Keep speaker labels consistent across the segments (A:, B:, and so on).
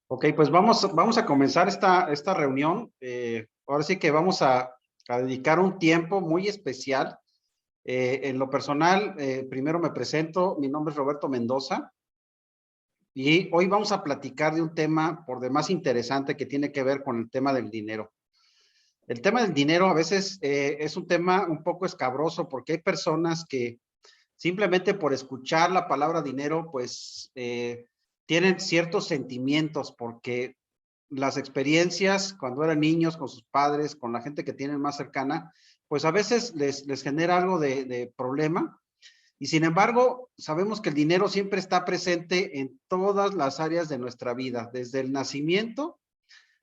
A: Ok, pues vamos a comenzar esta reunión. Ahora sí que vamos a dedicar un tiempo muy especial. En lo personal, primero me presento, mi nombre es Roberto Mendoza y hoy vamos a platicar de un tema por demás interesante que tiene que ver con el tema del dinero. El tema del dinero a veces es un tema un poco escabroso porque hay personas que simplemente por escuchar la palabra dinero, pues tienen ciertos sentimientos porque las experiencias cuando eran niños con sus padres, con la gente que tienen más cercana, pues a veces les genera algo de problema. Y sin embargo, sabemos que el dinero siempre está presente en todas las áreas de nuestra vida, desde el nacimiento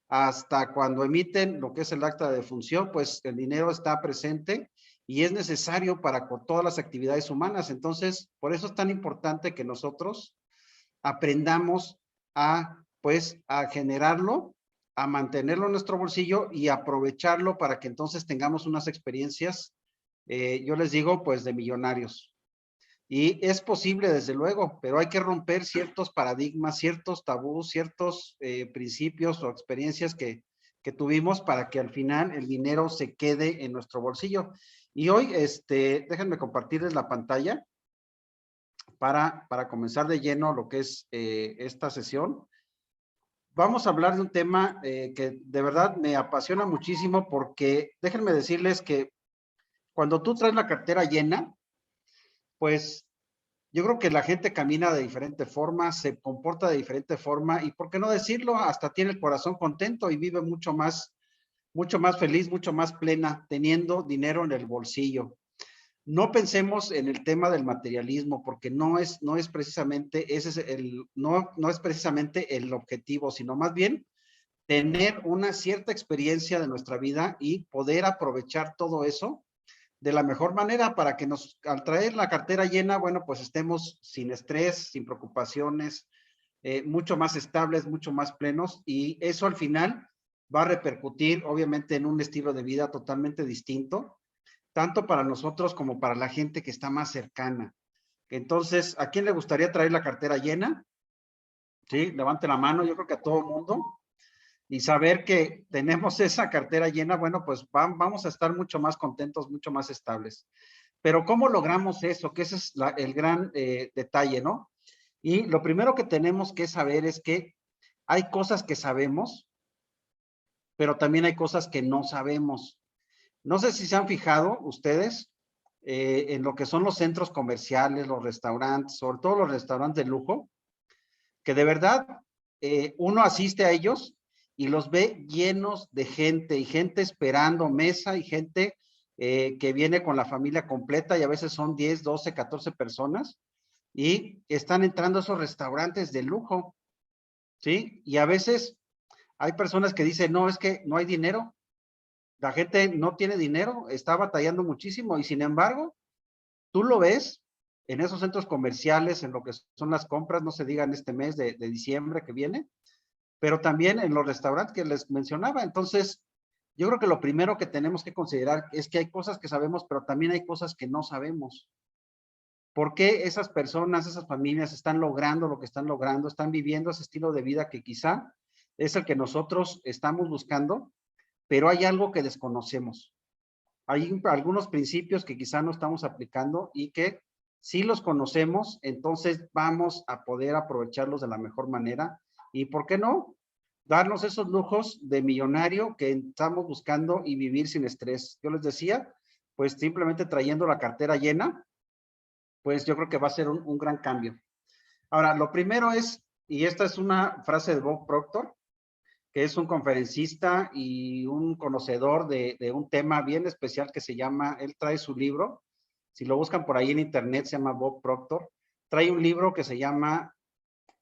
A: hasta cuando emiten lo que es el acta de defunción, pues el dinero está presente y es necesario para todas las actividades humanas. Entonces, por eso es tan importante que nosotros aprendamos pues, a generarlo, a mantenerlo en nuestro bolsillo y aprovecharlo para que entonces tengamos unas experiencias, yo les digo, pues, de millonarios. Y es posible, desde luego, pero hay que romper ciertos paradigmas, ciertos tabús, ciertos principios o experiencias que tuvimos para que al final el dinero se quede en nuestro bolsillo. Y hoy, déjenme compartirles la pantalla para comenzar de lleno lo que es esta sesión. Vamos a hablar de un tema que de verdad me apasiona muchísimo porque déjenme decirles que cuando tú traes la cartera llena, pues yo creo que la gente camina de diferente forma, se comporta de diferente forma y, ¿por qué no decirlo? Hasta tiene el corazón contento y vive mucho más feliz, mucho más plena, teniendo dinero en el bolsillo. No pensemos en el tema del materialismo, porque no es precisamente, ese es no es precisamente el objetivo, sino más bien tener una cierta experiencia de nuestra vida y poder aprovechar todo eso de la mejor manera para que al traer la cartera llena, bueno, pues estemos sin estrés, sin preocupaciones, mucho más estables, mucho más plenos, y eso al final va a repercutir obviamente en un estilo de vida totalmente distinto, tanto para nosotros como para la gente que está más cercana. Entonces, ¿a quién le gustaría traer la cartera llena? Sí, levante la mano, yo creo que a todo el mundo. Y saber que tenemos esa cartera llena, bueno, pues vamos a estar mucho más contentos, mucho más estables. Pero ¿cómo logramos eso? Que ese es el gran detalle, ¿no? Y lo primero que tenemos que saber es que hay cosas que sabemos, pero también hay cosas que no sabemos. No sé si se han fijado ustedes en lo que son los centros comerciales, los restaurantes, sobre todo los restaurantes de lujo, que de verdad uno asiste a ellos y los ve llenos de gente y gente esperando mesa y gente que viene con la familia completa y a veces son 10, 12, 14 personas y están entrando a esos restaurantes de lujo, ¿sí? Y a veces hay personas que dicen, no, es que no hay dinero, la gente no tiene dinero, está batallando muchísimo y sin embargo, tú lo ves en esos centros comerciales, en lo que son las compras, no se diga en este mes de diciembre que viene, pero también en los restaurantes que les mencionaba. Entonces, yo creo que lo primero que tenemos que considerar es que hay cosas que sabemos, pero también hay cosas que no sabemos. ¿Por qué esas personas, esas familias están logrando lo que están logrando, están viviendo ese estilo de vida que quizá es el que nosotros estamos buscando, pero hay algo que desconocemos? Hay algunos principios que quizá no estamos aplicando y que si los conocemos, entonces vamos a poder aprovecharlos de la mejor manera. Y ¿por qué no? Darnos esos lujos de millonario que estamos buscando y vivir sin estrés. Yo les decía, pues simplemente trayendo la cartera llena, pues yo creo que va a ser un gran cambio. Ahora, lo primero es, y esta es una frase de Bob Proctor, que es un conferencista y un conocedor de un tema bien especial que se llama, él trae su libro, si lo buscan por ahí en internet, se llama Bob Proctor, trae un libro que se llama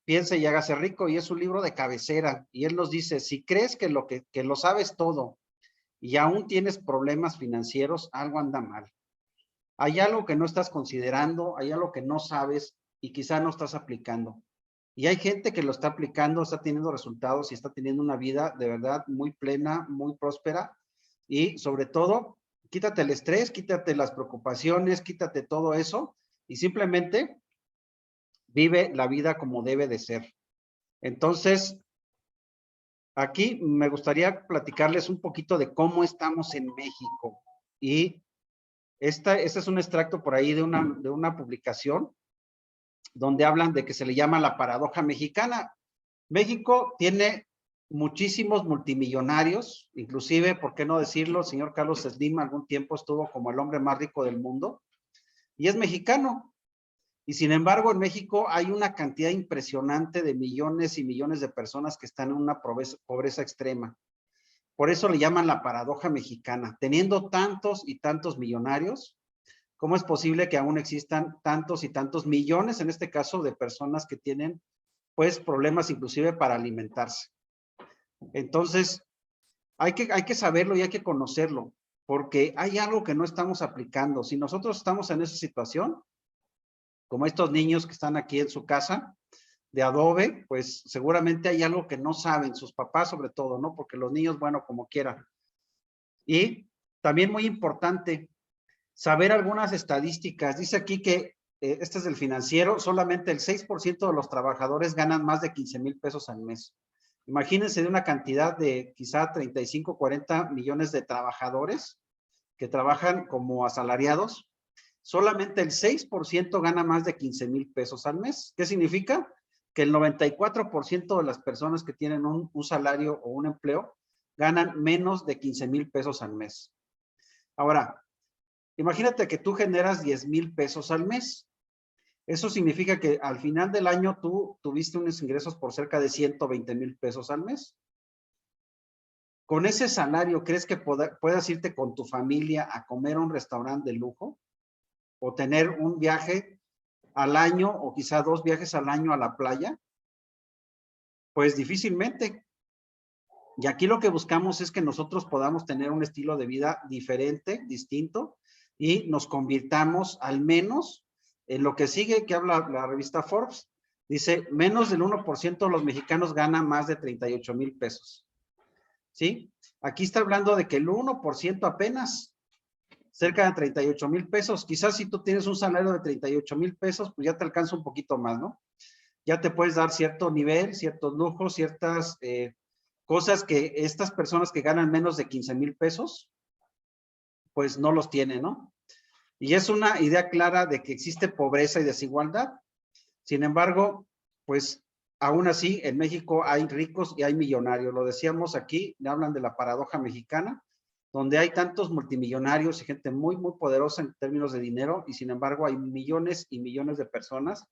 A: Piense y hágase rico, y es un libro de cabecera, y él nos dice, si crees que lo sabes todo y aún tienes problemas financieros, algo anda mal. Hay algo que no estás considerando, hay algo que no sabes y quizá no estás aplicando. Y hay gente que lo está aplicando, está teniendo resultados y está teniendo una vida de verdad muy plena, muy próspera. Y sobre todo, quítate el estrés, quítate las preocupaciones, quítate todo eso y simplemente vive la vida como debe de ser. Entonces, aquí me gustaría platicarles un poquito de cómo estamos en México. Y este es un extracto por ahí de una publicación donde hablan de que se le llama la paradoja mexicana. México tiene muchísimos multimillonarios, inclusive, ¿por qué no decirlo? El señor Carlos Slim algún tiempo estuvo como el hombre más rico del mundo y es mexicano. Y sin embargo, en México hay una cantidad impresionante de millones y millones de personas que están en una pobreza extrema. Por eso le llaman la paradoja mexicana. Teniendo tantos y tantos millonarios, ¿cómo es posible que aún existan tantos y tantos millones, en este caso, de personas que tienen, pues, problemas inclusive para alimentarse? Entonces, hay que saberlo y hay que conocerlo, porque hay algo que no estamos aplicando. Si nosotros estamos en esa situación, como estos niños que están aquí en su casa de adobe, pues seguramente hay algo que no saben, sus papás sobre todo, ¿no? Porque los niños, bueno, como quieran. Y también muy importante, saber algunas estadísticas. Dice aquí que, este es del Financiero, solamente el 6% de los trabajadores ganan más de 15,000 pesos al mes. Imagínense de una cantidad de quizá 35, 40 millones de trabajadores que trabajan como asalariados, solamente el 6% gana más de 15,000 pesos al mes. ¿Qué significa? Que el 94% de las personas que tienen un salario o un empleo ganan menos de 15,000 pesos al mes. Ahora, imagínate que tú generas 10,000 pesos al mes. Eso significa que al final del año tú tuviste unos ingresos por cerca de 120,000 pesos al mes. Con ese salario, ¿crees que puedas irte con tu familia a comer a un restaurante de lujo? ¿O tener un viaje al año o quizá 2 viajes al año a la playa? Pues difícilmente. Y aquí lo que buscamos es que nosotros podamos tener un estilo de vida diferente, distinto, y nos convirtamos al menos en lo que sigue, que habla la revista Forbes. Dice, menos del 1% de los mexicanos gana más de 38,000 pesos. ¿Sí? Aquí está hablando de que el 1% apenas, cerca de 38,000 pesos. Quizás si tú tienes un salario de 38,000 pesos, pues ya te alcanza un poquito más, ¿no? Ya te puedes dar cierto nivel, ciertos lujos, ciertas cosas que estas personas que ganan menos de 15,000 pesos, pues no los tienen, ¿no? Y es una idea clara de que existe pobreza y desigualdad. Sin embargo, pues aún así en México hay ricos y hay millonarios. Lo decíamos aquí, me hablan de la paradoja mexicana, donde hay tantos multimillonarios y gente muy, muy poderosa en términos de dinero, y sin embargo hay millones y millones de personas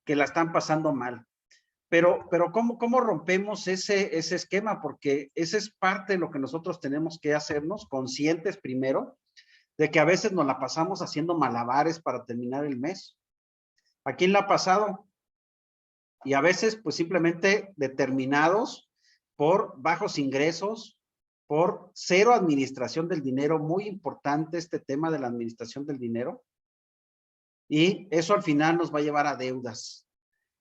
A: que la están pasando mal. Pero ¿cómo rompemos ese esquema? Porque esa es parte de lo que nosotros tenemos que hacernos conscientes primero, de que a veces nos la pasamos haciendo malabares para terminar el mes. ¿A quién le ha pasado? Y a veces, pues simplemente determinados por bajos ingresos, por cero administración del dinero, muy importante este tema de la administración del dinero, y eso al final nos va a llevar a deudas.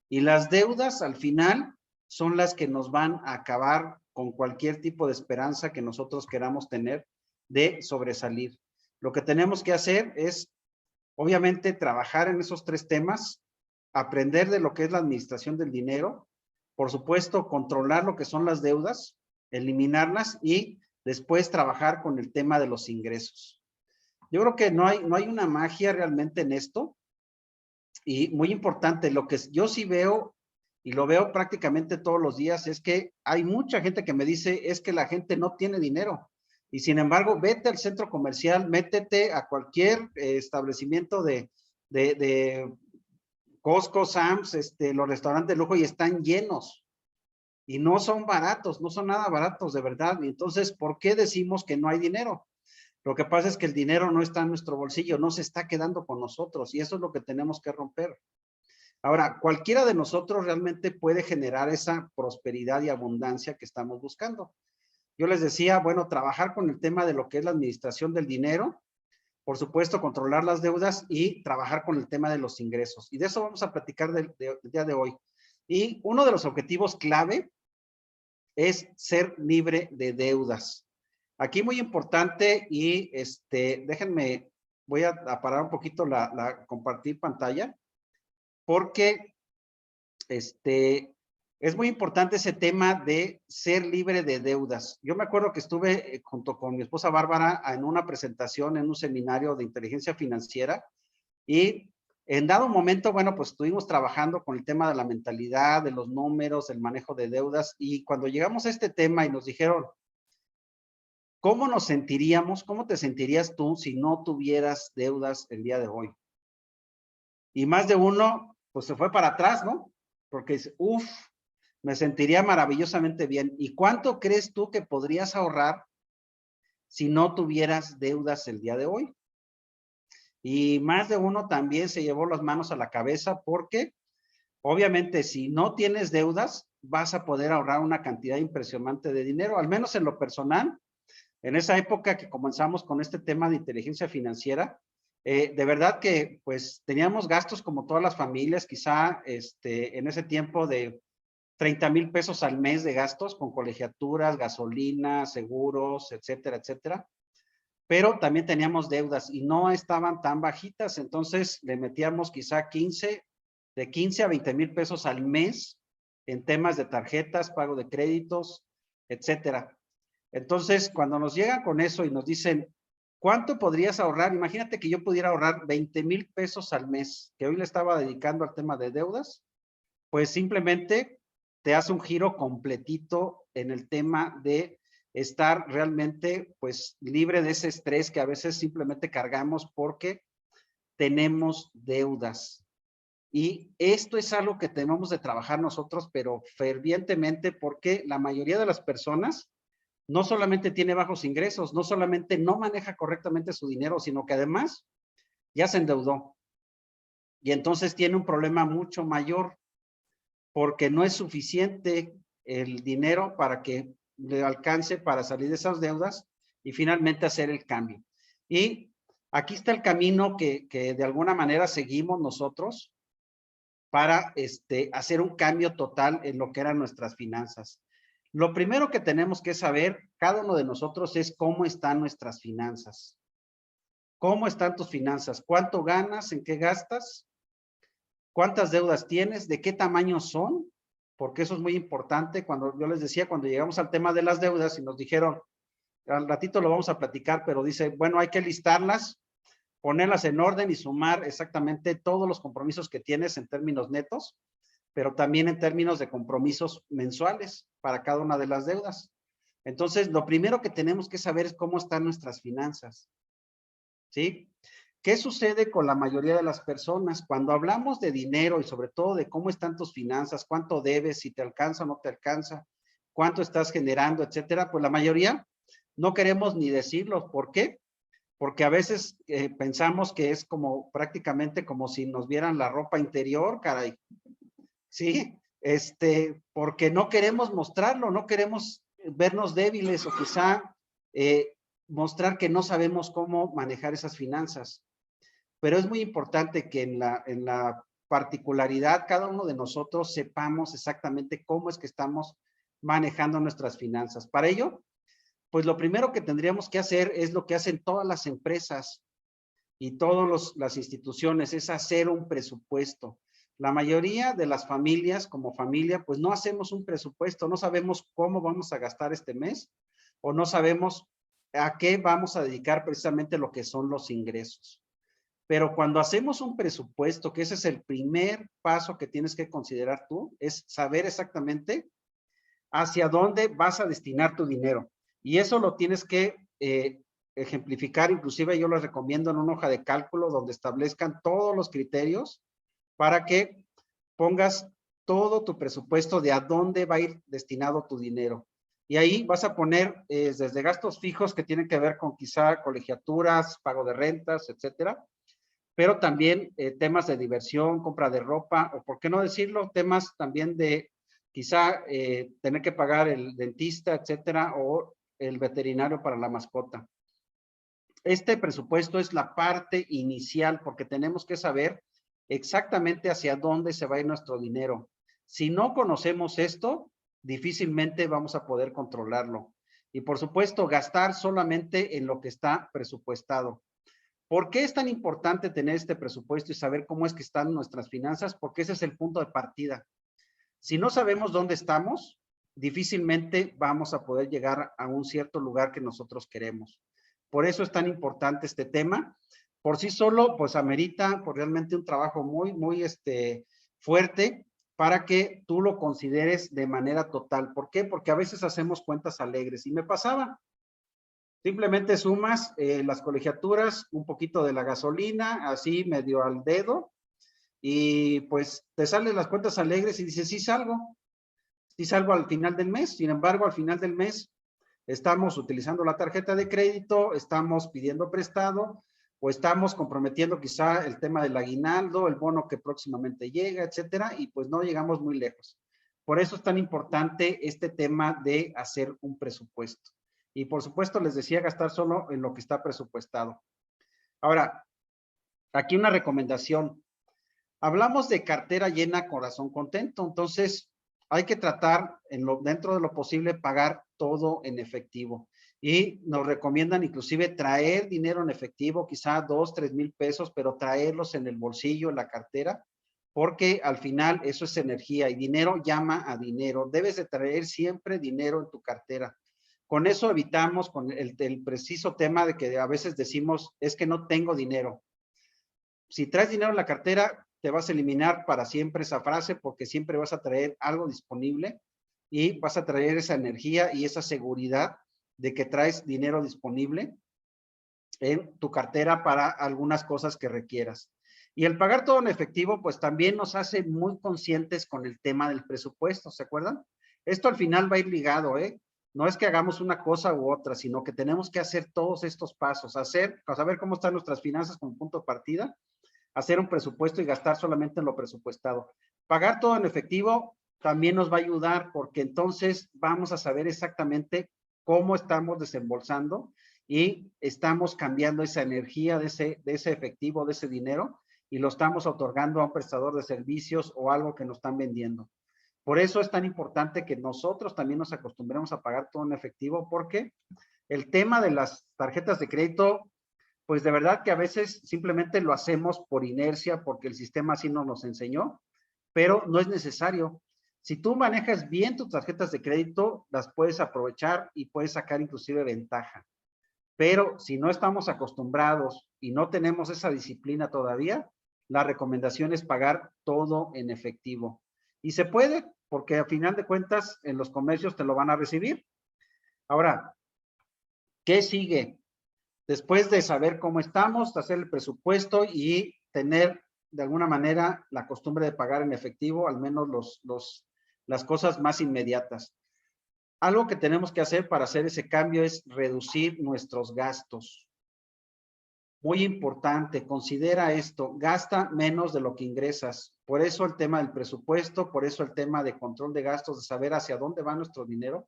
A: Y las deudas al final son las que nos van a acabar con cualquier tipo de esperanza que nosotros queramos tener de sobresalir. Lo que tenemos que hacer es, obviamente, trabajar en esos 3 temas, aprender de lo que es la administración del dinero, por supuesto, controlar lo que son las deudas, eliminarlas y después trabajar con el tema de los ingresos. Yo creo que no hay una magia realmente en esto. Y muy importante, lo que yo sí veo, y lo veo prácticamente todos los días, es que hay mucha gente que me dice, es que la gente no tiene dinero. Y sin embargo, vete al centro comercial, métete a cualquier establecimiento de Costco, Sam's, los restaurantes de lujo, y están llenos. Y no son baratos, no son nada baratos, de verdad. Y entonces, ¿por qué decimos que no hay dinero? Lo que pasa es que el dinero no está en nuestro bolsillo, no se está quedando con nosotros, y eso es lo que tenemos que romper. Ahora, cualquiera de nosotros realmente puede generar esa prosperidad y abundancia que estamos buscando. Yo les decía, bueno, trabajar con el tema de lo que es la administración del dinero, por supuesto, controlar las deudas y trabajar con el tema de los ingresos. Y de eso vamos a platicar del día de hoy. Y uno de los objetivos clave es ser libre de deudas. Aquí muy importante, y déjenme, voy a parar un poquito compartir pantalla, porque es muy importante ese tema de ser libre de deudas. Yo me acuerdo que estuve junto con mi esposa Bárbara en una presentación en un seminario de inteligencia financiera y en dado momento, bueno, pues estuvimos trabajando con el tema de la mentalidad, de los números, el manejo de deudas y cuando llegamos a este tema y nos dijeron, ¿cómo nos sentiríamos? ¿Cómo te sentirías tú si no tuvieras deudas el día de hoy? Y más de uno, pues se fue para atrás, ¿no? Porque dice, uff, me sentiría maravillosamente bien. ¿Y cuánto crees tú que podrías ahorrar si no tuvieras deudas el día de hoy? Y más de uno también se llevó las manos a la cabeza porque obviamente si no tienes deudas vas a poder ahorrar una cantidad impresionante de dinero, al menos en lo personal. En esa época que comenzamos con este tema de inteligencia financiera, de verdad que pues teníamos gastos como todas las familias, quizá en ese tiempo de 30,000 pesos al mes de gastos con colegiaturas, gasolina, seguros, etcétera, etcétera. Pero también teníamos deudas y no estaban tan bajitas, entonces le metíamos quizá de 15 a 20,000 pesos al mes en temas de tarjetas, pago de créditos, etcétera. Entonces, cuando nos llegan con eso y nos dicen, ¿cuánto podrías ahorrar? Imagínate que yo pudiera ahorrar 20,000 pesos al mes, que hoy le estaba dedicando al tema de deudas, pues simplemente te hace un giro completito en el tema de estar realmente pues libre de ese estrés que a veces simplemente cargamos porque tenemos deudas. Y esto es algo que tenemos de trabajar nosotros, pero fervientemente, porque la mayoría de las personas no solamente tiene bajos ingresos, no solamente no maneja correctamente su dinero, sino que además ya se endeudó. Y entonces tiene un problema mucho mayor porque no es suficiente el dinero para que le alcance para salir de esas deudas y finalmente hacer el cambio. Y aquí está el camino que de alguna manera seguimos nosotros para hacer un cambio total en lo que eran nuestras finanzas. Lo primero que tenemos que saber, cada uno de nosotros, es cómo están nuestras finanzas. ¿Cómo están tus finanzas? ¿Cuánto ganas? ¿En qué gastas? ¿Cuántas deudas tienes? ¿De qué tamaño son? Porque eso es muy importante. Cuando yo les decía, cuando llegamos al tema de las deudas y nos dijeron, al ratito lo vamos a platicar, pero dice, bueno, hay que listarlas, ponerlas en orden y sumar exactamente todos los compromisos que tienes en términos netos, pero también en términos de compromisos mensuales para cada una de las deudas. Entonces, lo primero que tenemos que saber es cómo están nuestras finanzas, ¿sí? ¿Qué sucede con la mayoría de las personas? Cuando hablamos de dinero y sobre todo de cómo están tus finanzas, cuánto debes, si te alcanza o no te alcanza, cuánto estás generando, etcétera, pues la mayoría no queremos ni decirlo. ¿Por qué? Porque a veces pensamos que es como prácticamente como si nos vieran la ropa interior, caray. Sí, porque no queremos mostrarlo, no queremos vernos débiles o quizá mostrar que no sabemos cómo manejar esas finanzas. Pero es muy importante que en la particularidad cada uno de nosotros sepamos exactamente cómo es que estamos manejando nuestras finanzas. Para ello, pues lo primero que tendríamos que hacer es lo que hacen todas las empresas y todas las instituciones, es hacer un presupuesto. La mayoría de las familias, como familia, pues no hacemos un presupuesto, no sabemos cómo vamos a gastar este mes o no sabemos a qué vamos a dedicar precisamente lo que son los ingresos. Pero cuando hacemos un presupuesto, que ese es el primer paso que tienes que considerar tú, es saber exactamente hacia dónde vas a destinar tu dinero. Y eso lo tienes que ejemplificar, inclusive yo les recomiendo en una hoja de cálculo donde establezcan todos los criterios para que pongas todo tu presupuesto de a dónde va a ir destinado tu dinero. Y ahí vas a poner desde gastos fijos que tienen que ver con quizá colegiaturas, pago de rentas, etcétera, pero también temas de diversión, compra de ropa, o por qué no decirlo, temas también de quizá tener que pagar el dentista, etcétera, o el veterinario para la mascota. Este presupuesto es la parte inicial porque tenemos que saber exactamente hacia dónde se va a ir nuestro dinero. Si no conocemos esto, difícilmente vamos a poder controlarlo. Y por supuesto, gastar solamente en lo que está presupuestado. ¿Por qué es tan importante tener este presupuesto y saber cómo es que están nuestras finanzas? Porque ese es el punto de partida. Si no sabemos dónde estamos, difícilmente vamos a poder llegar a un cierto lugar que nosotros queremos. Por eso es tan importante este tema. Por sí solo, pues amerita pues, realmente un trabajo muy fuerte para que tú lo consideres de manera total. ¿Por qué? Porque a veces hacemos cuentas alegres. Y me pasaba, simplemente sumas las colegiaturas, un poquito de la gasolina, así medio al dedo, y pues te salen las cuentas alegres y dices, sí salgo al final del mes. Sin embargo, al final del mes estamos utilizando la tarjeta de crédito, estamos pidiendo prestado o estamos comprometiendo quizá el tema del aguinaldo, el bono que próximamente llega, etcétera, y pues no llegamos muy lejos. Por eso es tan importante este tema de hacer un presupuesto. Y por supuesto, les decía, gastar solo en lo que está presupuestado. Ahora, aquí una recomendación. Hablamos de cartera llena, corazón contento. Entonces, hay que tratar dentro de lo posible pagar todo en efectivo. Y nos recomiendan inclusive traer dinero en efectivo, quizá 2, 3 mil pesos, pero traerlos en el bolsillo, en la cartera, porque al final eso es energía y dinero llama a dinero. Debes de traer siempre dinero en tu cartera. Con eso evitamos con el preciso tema de que a veces decimos, es que no tengo dinero. Si traes dinero en la cartera, te vas a eliminar para siempre esa frase porque siempre vas a traer algo disponible y vas a traer esa energía y esa seguridad de que traes dinero disponible en tu cartera para algunas cosas que requieras. Y el pagar todo en efectivo, pues también nos hace muy conscientes con el tema del presupuesto, ¿se acuerdan? Esto al final va a ir ligado, ¿eh? No es que hagamos una cosa u otra, sino que tenemos que hacer todos estos pasos, saber cómo están nuestras finanzas como punto de partida, hacer un presupuesto y gastar solamente en lo presupuestado. Pagar todo en efectivo también nos va a ayudar porque entonces vamos a saber exactamente cómo estamos desembolsando y estamos cambiando esa energía de ese efectivo, de ese dinero, y lo estamos otorgando a un prestador de servicios o algo que nos están vendiendo. Por eso es tan importante que nosotros también nos acostumbremos a pagar todo en efectivo, porque el tema de las tarjetas de crédito, pues de verdad que a veces simplemente lo hacemos por inercia, porque el sistema así nos enseñó, pero no es necesario. Si tú manejas bien tus tarjetas de crédito, las puedes aprovechar y puedes sacar inclusive ventaja. Pero si no estamos acostumbrados y no tenemos esa disciplina todavía, la recomendación es pagar todo en efectivo. Y se puede, porque a final de cuentas en los comercios te lo van a recibir. Ahora, ¿qué sigue? Después de saber cómo estamos, hacer el presupuesto y tener de alguna manera la costumbre de pagar en efectivo, al menos las cosas más inmediatas. Algo que tenemos que hacer para hacer ese cambio es reducir nuestros gastos. Muy importante, considera esto, gasta menos de lo que ingresas. Por eso el tema del presupuesto, por eso el tema de control de gastos, de saber hacia dónde va nuestro dinero,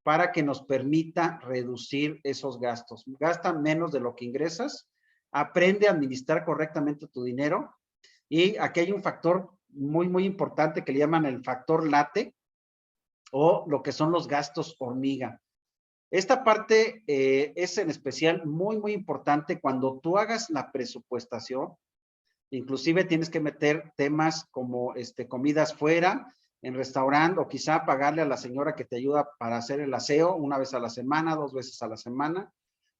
A: para que nos permita reducir esos gastos. Gasta menos de lo que ingresas, aprende a administrar correctamente tu dinero, y aquí hay un factor muy importante que le llaman el factor late, o lo que son los gastos hormiga. Esta parte es en especial muy importante cuando tú hagas la presupuestación. Inclusive tienes que meter temas como comidas fuera, en restaurante, o quizá pagarle a la señora que te ayuda para hacer el aseo una vez a la semana, 2 veces a la semana,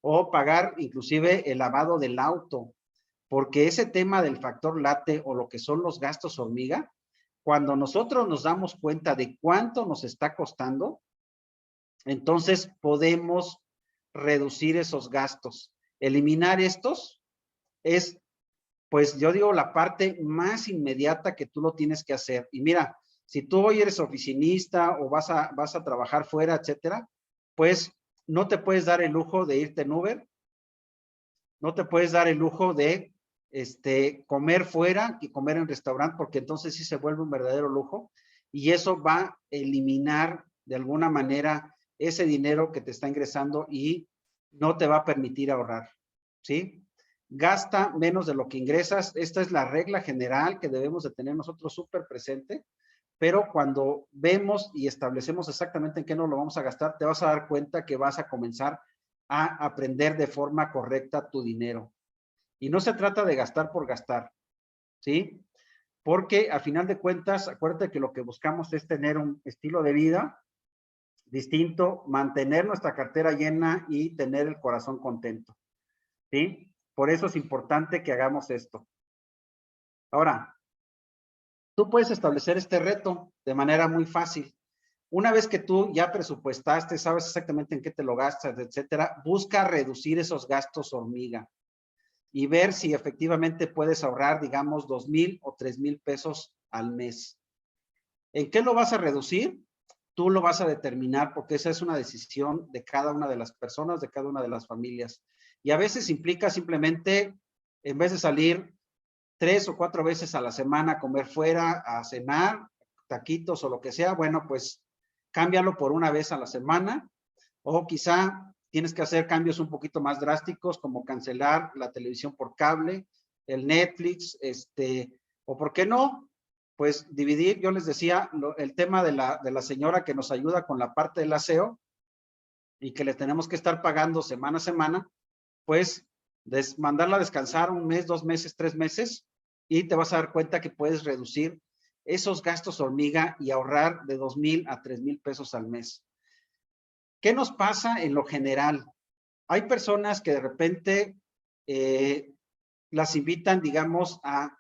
A: o pagar inclusive el lavado del auto, porque ese tema del factor late o lo que son los gastos hormiga, cuando nosotros nos damos cuenta de cuánto nos está costando, entonces podemos reducir esos gastos. Eliminar estos es, pues yo digo, la parte más inmediata que tú lo tienes que hacer. Y mira, si tú hoy eres oficinista o vas a trabajar fuera, etcétera, pues no te puedes dar el lujo de irte en Uber, no te puedes dar el lujo de comer fuera y comer en restaurante, porque entonces sí se vuelve un verdadero lujo, y eso va a eliminar de alguna manera ese dinero que te está ingresando y no te va a permitir ahorrar, ¿sí? Gasta menos de lo que ingresas. Esta es la regla general que debemos de tener nosotros súper presente, pero cuando vemos y establecemos exactamente en qué nos lo vamos a gastar, te vas a dar cuenta que vas a comenzar a aprender de forma correcta tu dinero. Y no se trata de gastar por gastar, ¿sí? porque a final de cuentas, acuérdate que lo que buscamos es tener un estilo de vida distinto, mantener nuestra cartera llena y tener el corazón contento, ¿sí? Por eso es importante que hagamos esto. Ahora, tú puedes establecer este reto de manera muy fácil. Una vez que tú ya presupuestaste, sabes exactamente en qué te lo gastas, etcétera, busca reducir esos gastos hormiga y ver si efectivamente puedes ahorrar, digamos, 2,000 o 3,000 pesos al mes. ¿En qué lo vas a reducir? Tú lo vas a determinar porque esa es una decisión de cada una de las personas, de cada una de las familias. Y a veces implica simplemente, en vez de salir 3 o 4 veces a la semana a comer fuera, a cenar, taquitos o lo que sea, bueno, pues cámbialo por una vez a la semana, o quizá tienes que hacer cambios un poquito más drásticos, como cancelar la televisión por cable, el Netflix, o por qué no, pues dividir. Yo les decía, el tema de la señora que nos ayuda con la parte del aseo y que le tenemos que estar pagando semana a semana, pues mandarla a descansar 1 mes, 2 meses, 3 meses, y te vas a dar cuenta que puedes reducir esos gastos hormiga y ahorrar de 2,000 a 3,000 pesos al mes. ¿Qué nos pasa en lo general? Hay personas que de repente las invitan, digamos, a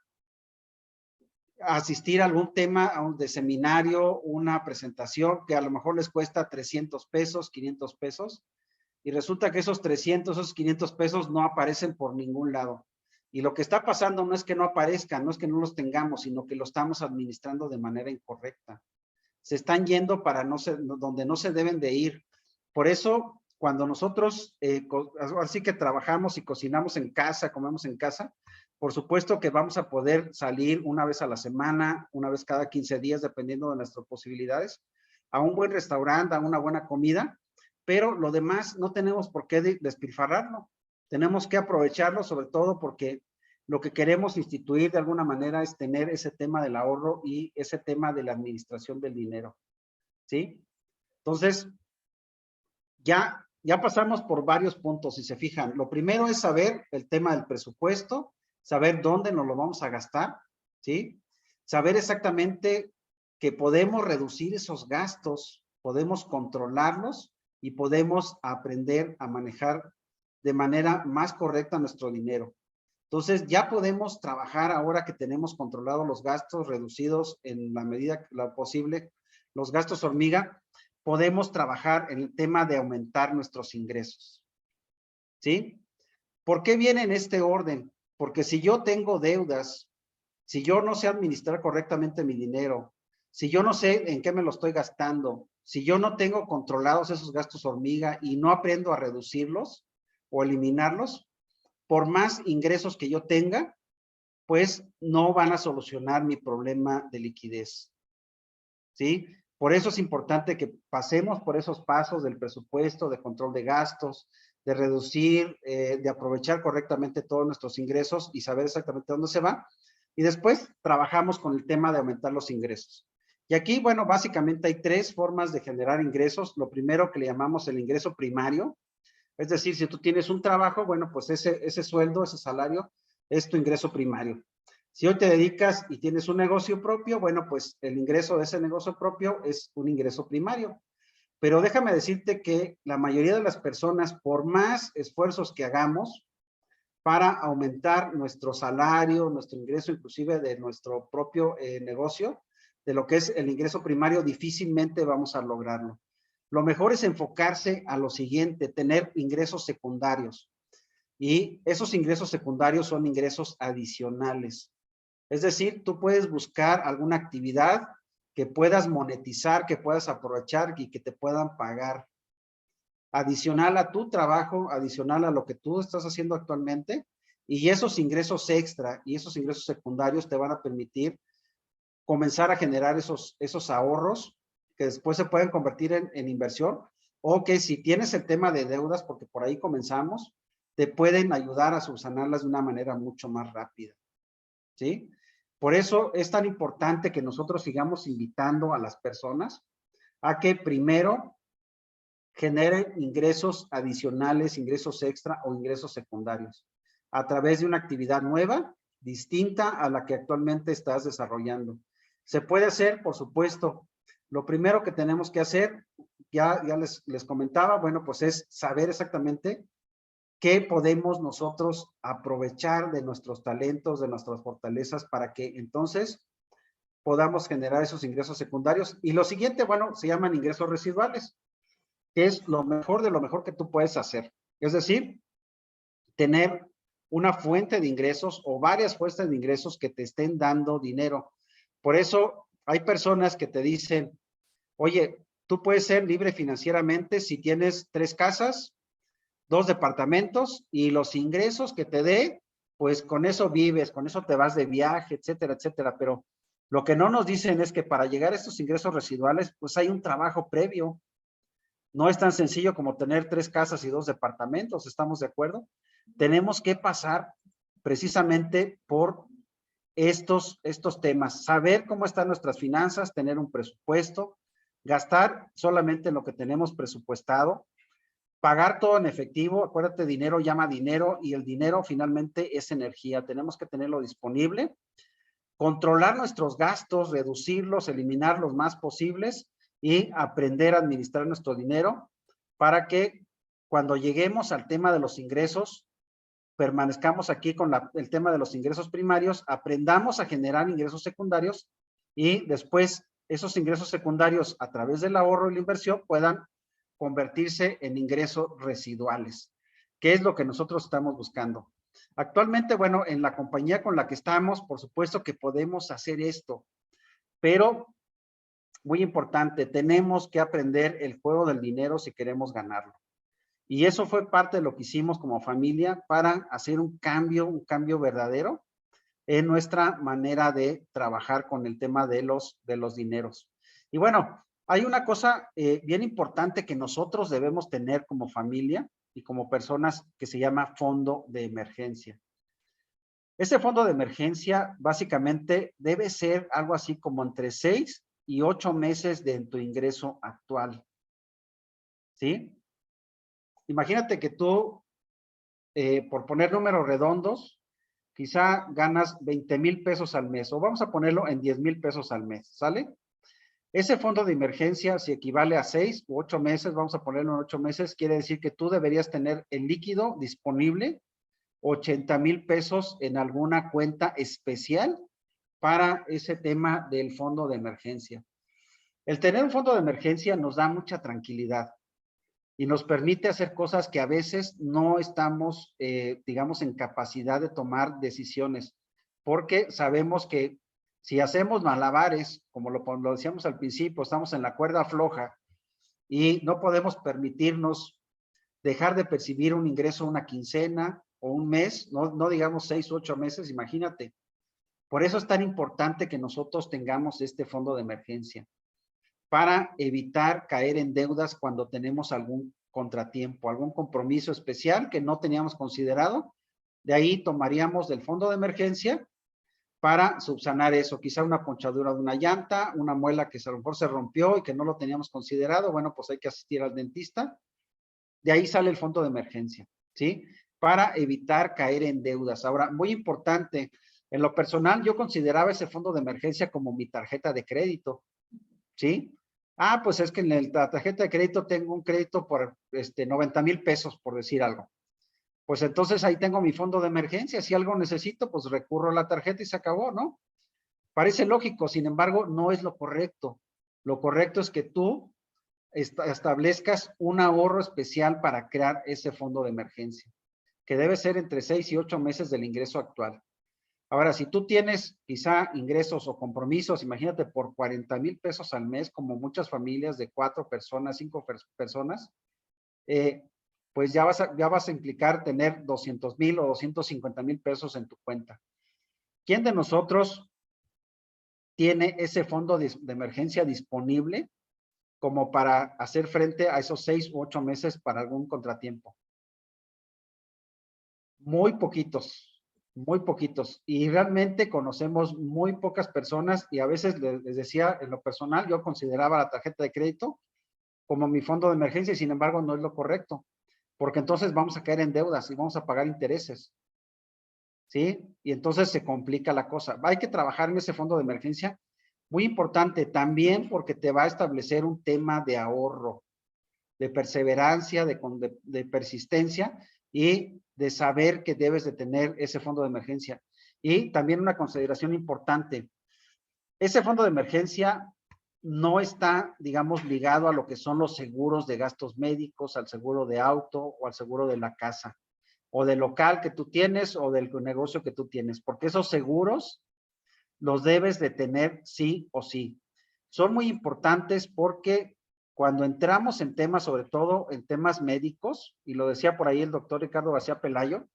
A: asistir a algún tema, de seminario, una presentación que a lo mejor les cuesta 300 pesos, 500 pesos, y resulta que esos 300, esos 500 pesos no aparecen por ningún lado. Y lo que está pasando no es que no aparezcan, no es que no los tengamos, sino que lo estamos administrando de manera incorrecta. Se están yendo para donde no se deben de ir. Por eso, cuando nosotros así que trabajamos y cocinamos en casa, comemos en casa, por supuesto que vamos a poder salir una vez a la semana, una vez cada 15 días, dependiendo de nuestras posibilidades, a un buen restaurante, a una buena comida, pero lo demás no tenemos por qué despilfarrarlo. Tenemos que aprovecharlo, sobre todo porque lo que queremos instituir de alguna manera es tener ese tema del ahorro y ese tema de la administración del dinero, ¿sí? Entonces, ya pasamos por varios puntos, si se fijan. Lo primero es saber el tema del presupuesto, saber dónde nos lo vamos a gastar, ¿sí? Saber exactamente que podemos reducir esos gastos, podemos controlarlos y podemos aprender a manejar de manera más correcta nuestro dinero. Entonces, ya podemos trabajar ahora que tenemos controlados los gastos, reducidos en la medida posible, los gastos hormiga, podemos trabajar en el tema de aumentar nuestros ingresos. ¿Sí? ¿Por qué viene en este orden? Porque si yo tengo deudas, si yo no sé administrar correctamente mi dinero, si yo no sé en qué me lo estoy gastando, si yo no tengo controlados esos gastos hormiga y no aprendo a reducirlos o eliminarlos, por más ingresos que yo tenga, pues no van a solucionar mi problema de liquidez. ¿Sí? Por eso es importante que pasemos por esos pasos del presupuesto, de control de gastos, de reducir, de aprovechar correctamente todos nuestros ingresos y saber exactamente dónde se va. Y después trabajamos con el tema de aumentar los ingresos. Y aquí, bueno, básicamente hay 3 formas de generar ingresos. Lo primero que le llamamos el ingreso primario. Es decir, si tú tienes un trabajo, bueno, pues ese sueldo, ese salario es tu ingreso primario. Si hoy te dedicas y tienes un negocio propio, bueno, pues el ingreso de ese negocio propio es un ingreso primario. Pero déjame decirte que la mayoría de las personas, por más esfuerzos que hagamos para aumentar nuestro salario, nuestro ingreso inclusive de nuestro propio negocio, de lo que es el ingreso primario, difícilmente vamos a lograrlo. Lo mejor es enfocarse a lo siguiente, tener ingresos secundarios. Y esos ingresos secundarios son ingresos adicionales. Es decir, tú puedes buscar alguna actividad que puedas monetizar, que puedas aprovechar y que te puedan pagar. Adicional a tu trabajo, adicional a lo que tú estás haciendo actualmente, y esos ingresos extra y esos ingresos secundarios te van a permitir comenzar a generar esos ahorros que después se pueden convertir en inversión, o que si tienes el tema de deudas, porque por ahí comenzamos, te pueden ayudar a subsanarlas de una manera mucho más rápida, ¿sí? Por eso es tan importante que nosotros sigamos invitando a las personas a que primero generen ingresos adicionales, ingresos extra o ingresos secundarios a través de una actividad nueva distinta a la que actualmente estás desarrollando. ¿Se puede hacer? Por supuesto. Lo primero que tenemos que hacer, ya les comentaba, bueno, pues es saber exactamente qué podemos nosotros aprovechar de nuestros talentos, de nuestras fortalezas, para que entonces podamos generar esos ingresos secundarios. Y lo siguiente, bueno, se llaman ingresos residuales, que es lo mejor de lo mejor que tú puedes hacer. Es decir, tener una fuente de ingresos o varias fuentes de ingresos que te estén dando dinero. Por eso hay personas que te dicen, oye, tú puedes ser libre financieramente si tienes 3 casas, 2 departamentos y los ingresos que te dé, pues con eso vives, con eso te vas de viaje, etcétera, etcétera. Pero lo que no nos dicen es que para llegar a estos ingresos residuales, pues hay un trabajo previo. No es tan sencillo como tener 3 casas y 2 departamentos, ¿estamos de acuerdo? Tenemos que pasar precisamente por estos temas, saber cómo están nuestras finanzas, tener un presupuesto, gastar solamente en lo que tenemos presupuestado, pagar todo en efectivo. Acuérdate, dinero llama dinero y el dinero finalmente es energía. Tenemos que tenerlo disponible, controlar nuestros gastos, reducirlos, eliminar los más posibles y aprender a administrar nuestro dinero para que cuando lleguemos al tema de los ingresos, permanezcamos aquí con el tema de los ingresos primarios, aprendamos a generar ingresos secundarios y después esos ingresos secundarios a través del ahorro y la inversión puedan convertirse en ingresos residuales, que es lo que nosotros estamos buscando. Actualmente, bueno, en la compañía con la que estamos, por supuesto que podemos hacer esto, pero muy importante, tenemos que aprender el juego del dinero si queremos ganarlo. Y eso fue parte de lo que hicimos como familia para hacer un cambio verdadero en nuestra manera de trabajar con el tema de los dineros. Y bueno, hay una cosa bien importante que nosotros debemos tener como familia y como personas que se llama fondo de emergencia. Este fondo de emergencia básicamente debe ser algo así como entre 6 y 8 meses de tu ingreso actual. ¿Sí? Imagínate que tú, por poner números redondos, quizá ganas 20,000 pesos al mes, o vamos a ponerlo en 10,000 pesos al mes, ¿sale? Ese fondo de emergencia, si equivale a 6 u 8 meses, vamos a ponerlo en 8 meses, quiere decir que tú deberías tener el líquido disponible, 80,000 pesos en alguna cuenta especial para ese tema del fondo de emergencia. El tener un fondo de emergencia nos da mucha tranquilidad y nos permite hacer cosas que a veces no estamos, digamos, en capacidad de tomar decisiones, porque sabemos que si hacemos malabares, como lo decíamos al principio, estamos en la cuerda floja y no podemos permitirnos dejar de percibir un ingreso una quincena o un mes, no digamos 6 u 8 meses, imagínate. Por eso es tan importante que nosotros tengamos este fondo de emergencia, para evitar caer en deudas cuando tenemos algún contratiempo, algún compromiso especial que no teníamos considerado. De ahí tomaríamos del fondo de emergencia para subsanar eso, quizá una ponchadura de una llanta, una muela que a lo mejor se rompió y que no lo teníamos considerado, bueno, pues hay que asistir al dentista. De ahí sale el fondo de emergencia, ¿sí? Para evitar caer en deudas. Ahora, muy importante, en lo personal yo consideraba ese fondo de emergencia como mi tarjeta de crédito, ¿sí? Ah, pues es que en la tarjeta de crédito tengo un crédito por 90,000 pesos, por decir algo. Pues entonces ahí tengo mi fondo de emergencia. Si algo necesito, pues recurro a la tarjeta y se acabó, ¿no? Parece lógico, sin embargo, no es lo correcto. Lo correcto es que tú establezcas un ahorro especial para crear ese fondo de emergencia, que debe ser entre 6 y 8 meses del ingreso actual. Ahora, si tú tienes quizá ingresos o compromisos, imagínate por 40,000 pesos al mes, como muchas familias de 4 personas, 5 personas, pues ya vas a implicar tener 200,000 o 250,000 pesos en tu cuenta. ¿Quién de nosotros tiene ese fondo de emergencia disponible como para hacer frente a esos 6 u 8 meses para algún contratiempo? Muy poquitos, muy poquitos. Y realmente conocemos muy pocas personas y a veces les decía, en lo personal, yo consideraba la tarjeta de crédito como mi fondo de emergencia y sin embargo no es lo correcto, porque entonces vamos a caer en deudas y vamos a pagar intereses. ¿sí? Y entonces se complica la cosa. Hay que trabajar en ese fondo de emergencia. Muy importante también porque te va a establecer un tema de ahorro, de perseverancia, de persistencia y de saber que debes de tener ese fondo de emergencia. Y también una consideración importante, ese fondo de emergencia no está, digamos, ligado a lo que son los seguros de gastos médicos, al seguro de auto o al seguro de la casa, o del local que tú tienes o del negocio que tú tienes, porque esos seguros los debes de tener sí o sí. Son muy importantes porque cuando entramos en temas, sobre todo en temas médicos, y lo decía por ahí el doctor Ricardo García Pelayo,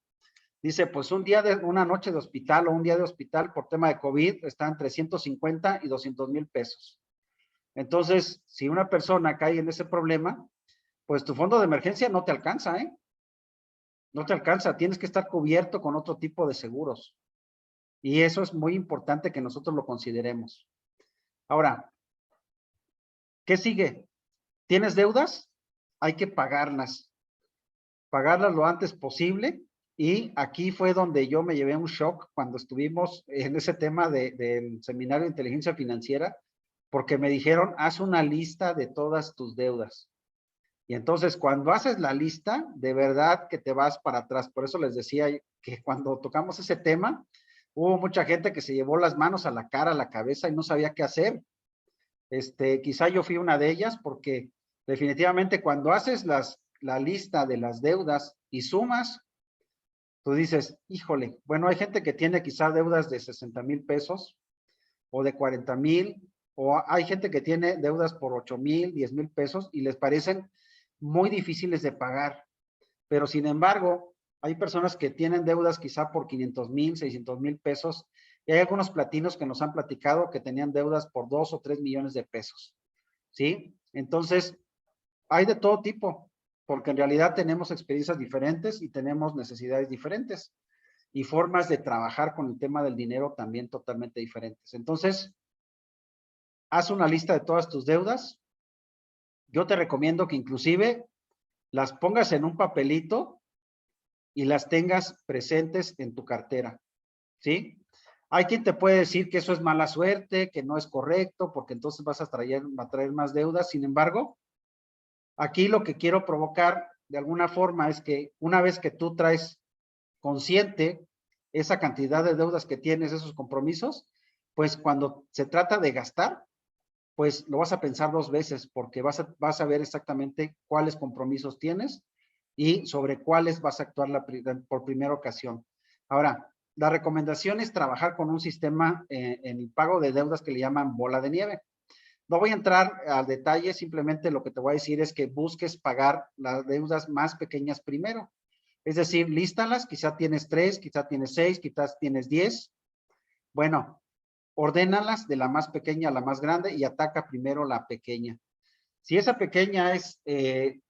A: dice, pues una noche de hospital o un día de hospital por tema de COVID está entre 150 y 200,000 pesos. Entonces, si una persona cae en ese problema, pues tu fondo de emergencia no te alcanza, ¿eh? No te alcanza, tienes que estar cubierto con otro tipo de seguros. Y eso es muy importante que nosotros lo consideremos. Ahora, ¿qué sigue? ¿Tienes deudas? Hay que pagarlas lo antes posible. Y aquí fue donde yo me llevé un shock cuando estuvimos en ese tema del seminario de inteligencia financiera, porque me dijeron, haz una lista de todas tus deudas. Y entonces cuando haces la lista, de verdad que te vas para atrás. Por eso les decía que cuando tocamos ese tema, hubo mucha gente que se llevó las manos a la cara, a la cabeza y no sabía qué hacer. Quizá yo fui una de ellas porque definitivamente cuando haces la lista de las deudas y sumas, tú dices, híjole, bueno, hay gente que tiene quizá deudas de 60,000 pesos o de 40,000, o hay gente que tiene deudas por 8,000, 10,000 pesos y les parecen muy difíciles de pagar. Pero sin embargo, hay personas que tienen deudas quizá por 500,000, 600,000 pesos, y hay algunos platinos que nos han platicado que tenían deudas por 2 o 3 millones de pesos, ¿sí? Entonces, hay de todo tipo, porque en realidad tenemos experiencias diferentes y tenemos necesidades diferentes y formas de trabajar con el tema del dinero también totalmente diferentes. Entonces, haz una lista de todas tus deudas. Yo te recomiendo que inclusive las pongas en un papelito y las tengas presentes en tu cartera, ¿sí? Hay quien te puede decir que eso es mala suerte, que no es correcto, porque entonces vas a traer más deudas. Sin embargo, aquí lo que quiero provocar de alguna forma es que una vez que tú traes consciente esa cantidad de deudas que tienes, esos compromisos, pues cuando se trata de gastar, pues lo vas a pensar dos veces porque vas a ver exactamente cuáles compromisos tienes y sobre cuáles vas a actuar por primera ocasión. Ahora, la recomendación es trabajar con un sistema en el pago de deudas que le llaman bola de nieve. No voy a entrar al detalle, simplemente lo que te voy a decir es que busques pagar las deudas más pequeñas primero. Es decir, lístalas, quizá tienes 3, quizá tienes 6, quizás tienes 10. Bueno, ordénalas de la más pequeña a la más grande y ataca primero la pequeña. Si esa pequeña es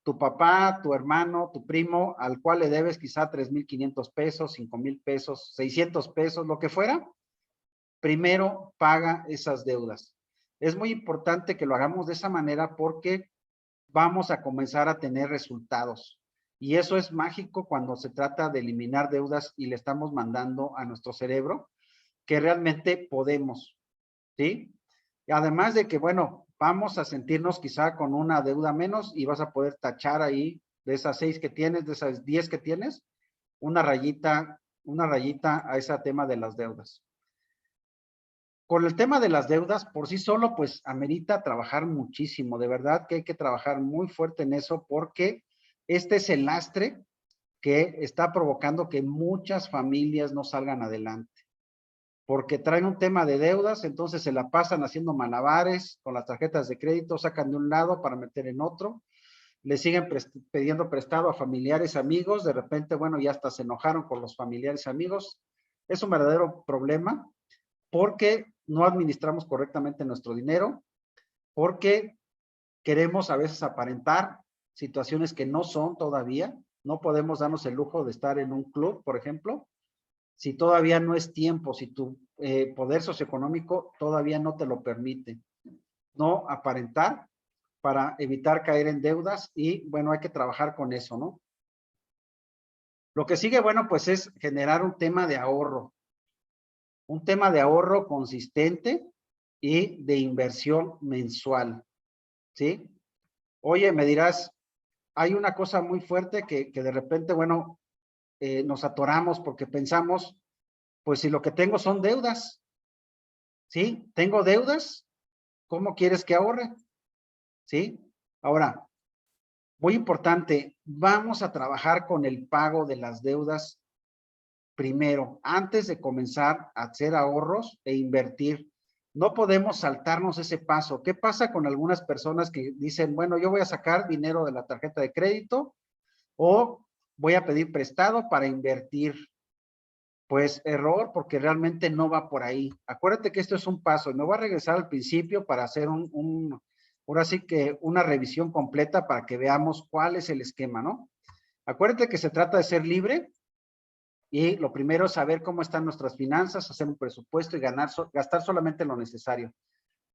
A: tu papá, tu hermano, tu primo, al cual le debes quizá 3,500 pesos, 5,000 pesos, 600 pesos, lo que fuera, primero paga esas deudas. Es muy importante que lo hagamos de esa manera porque vamos a comenzar a tener resultados. Y eso es mágico cuando se trata de eliminar deudas y le estamos mandando a nuestro cerebro que realmente podemos, ¿sí? Y además de que, bueno, vamos a sentirnos quizá con una deuda menos y vas a poder tachar ahí de esas 6 que tienes, de esas 10 que tienes, una rayita a ese tema de las deudas. Con el tema de las deudas, por sí solo, pues amerita trabajar muchísimo. De verdad que hay que trabajar muy fuerte en eso porque este es el lastre que está provocando que muchas familias no salgan adelante. Porque traen un tema de deudas, entonces se la pasan haciendo malabares con las tarjetas de crédito, sacan de un lado para meter en otro, le siguen pidiendo prestado a familiares, amigos, de repente, bueno, ya hasta se enojaron con los familiares, amigos. Es un verdadero problema porque no administramos correctamente nuestro dinero, porque queremos a veces aparentar situaciones que no son todavía. No podemos darnos el lujo de estar en un club, por ejemplo, si todavía no es tiempo, si tu poder socioeconómico todavía no te lo permite. No aparentar para evitar caer en deudas y bueno, hay que trabajar con eso, ¿no? Lo que sigue, bueno, pues es generar un tema de ahorro consistente y de inversión mensual, ¿sí? Oye, me dirás, hay una cosa muy fuerte que de repente, bueno, nos atoramos porque pensamos, pues si lo que tengo son deudas, ¿sí? Tengo deudas, ¿cómo quieres que ahorre? ¿Sí? Ahora, muy importante, vamos a trabajar con el pago de las deudas primero, antes de comenzar a hacer ahorros e invertir. No podemos saltarnos ese paso. ¿Qué pasa con algunas personas que dicen, bueno, yo voy a sacar dinero de la tarjeta de crédito o voy a pedir prestado para invertir? Pues error, porque realmente no va por ahí. Acuérdate que esto es un paso. Me voy a regresar al principio para hacer ahora sí que una revisión completa para que veamos cuál es el esquema, ¿no? Acuérdate que se trata de ser libre y lo primero es saber cómo están nuestras finanzas, hacer un presupuesto y gastar solamente lo necesario.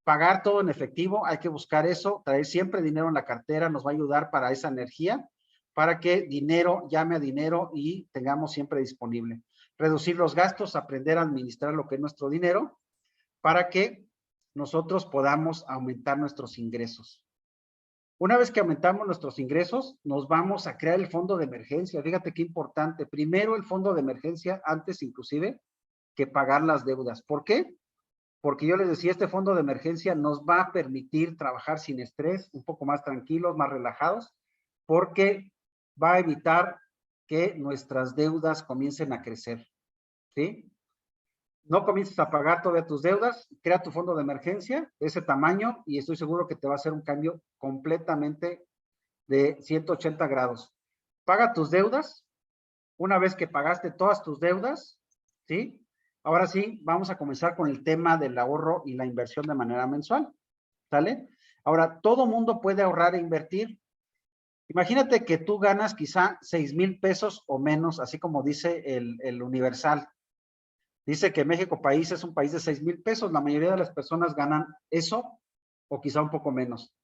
A: Pagar todo en efectivo, hay que buscar eso, traer siempre dinero en la cartera, nos va a ayudar para esa energía, para que dinero llame a dinero y tengamos siempre disponible. Reducir los gastos, aprender a administrar lo que es nuestro dinero, para que nosotros podamos aumentar nuestros ingresos. Una vez que aumentamos nuestros ingresos, nos vamos a crear el fondo de emergencia. Fíjate qué importante. Primero el fondo de emergencia, antes inclusive que pagar las deudas. ¿Por qué? Porque yo les decía, este fondo de emergencia nos va a permitir trabajar sin estrés, un poco más tranquilos, más relajados, porque va a evitar que nuestras deudas comiencen a crecer, ¿sí? No comiences a pagar todavía tus deudas, crea tu fondo de emergencia de ese tamaño y estoy seguro que te va a hacer un cambio completamente de 180 grados. Paga tus deudas. Una vez que pagaste todas tus deudas, ¿sí? Ahora sí, vamos a comenzar con el tema del ahorro y la inversión de manera mensual, ¿sale? Ahora, todo mundo puede ahorrar e invertir. Imagínate que tú ganas quizá 6,000 pesos o menos, así como dice el Universal. Dice que México país es un país de 6,000 pesos. La mayoría de las personas ganan eso o quizá un poco menos.